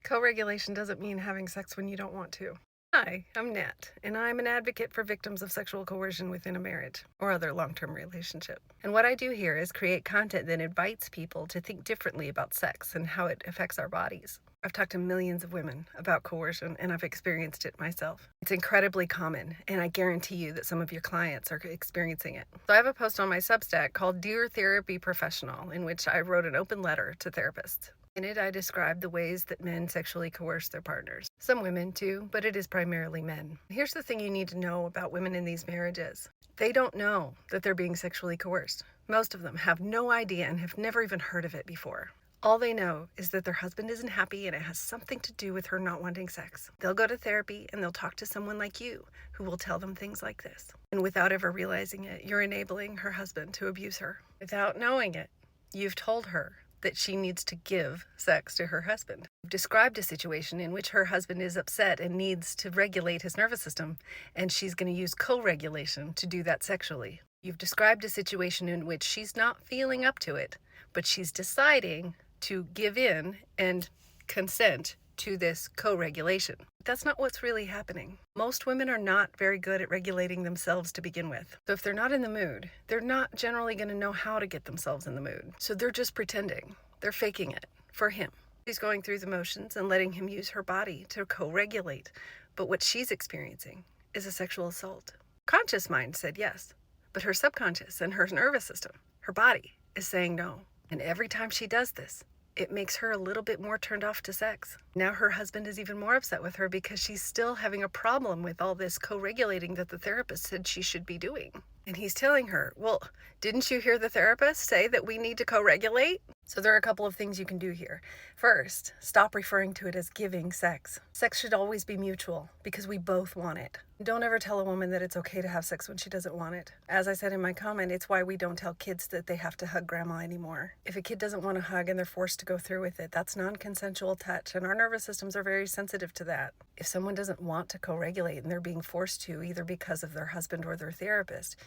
Co-regulation doesn't mean having sex when you don't want to. Hi, I'm Nat, and I'm an advocate for victims of sexual coercion within a marriage or other long-term relationship. And what I do here is create content that invites people to think differently about sex and how it affects our bodies. I've talked to millions of women about coercion, and I've experienced it myself. It's incredibly common, and I guarantee you that some of your clients are experiencing it. So I have a post on my Substack called Dear Therapy Professional, in which I wrote an open letter to therapists. In it, I describe the ways that men sexually coerce their partners. Some women too, but it is primarily men. Here's the thing you need to know about women in these marriages. They don't know that they're being sexually coerced. Most of them have no idea and have never even heard of it before. All they know is that their husband isn't happy and it has something to do with her not wanting sex. They'll go to therapy and they'll talk to someone like you who will tell them things like this. And without ever realizing it, you're enabling her husband to abuse her. Without knowing it, you've told her that she needs to give sex to her husband. You've described a situation in which her husband is upset and needs to regulate his nervous system, and she's going to use co-regulation to do that sexually. You've described a situation in which she's not feeling up to it, but she's deciding to give in and consent to this co-regulation. That's not what's really happening. Most women are not very good at regulating themselves to begin with. So if they're not in the mood, they're not generally going to know how to get themselves in the mood. So they're just pretending. They're faking it for him. She's going through the motions and letting him use her body to co-regulate. But what she's experiencing is a sexual assault. Conscious mind said yes, but her subconscious and her nervous system, her body, is saying no. And every time she does this, it makes her a little bit more turned off to sex. Now her husband is even more upset with her because she's still having a problem with all this co-regulating that the therapist said she should be doing. And he's telling her, well, didn't you hear the therapist say that we need to co-regulate? So there are a couple of things you can do here. First, stop referring to it as giving sex. Sex should always be mutual because we both want it. Don't ever tell a woman that it's okay to have sex when she doesn't want it. As I said in my comment, it's why we don't tell kids that they have to hug grandma anymore. If a kid doesn't want to hug and they're forced to go through with it, that's non-consensual touch, and our nervous systems are very sensitive to that. If someone doesn't want to co-regulate and they're being forced to, either because of their husband or their therapist,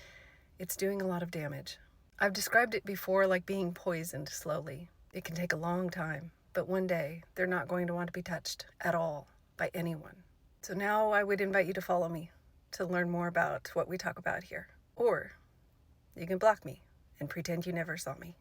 it's doing a lot of damage. I've described it before like being poisoned slowly. It can take a long time, but one day they're not going to want to be touched at all by anyone. So now I would invite you to follow me to learn more about what we talk about here. Or you can block me and pretend you never saw me.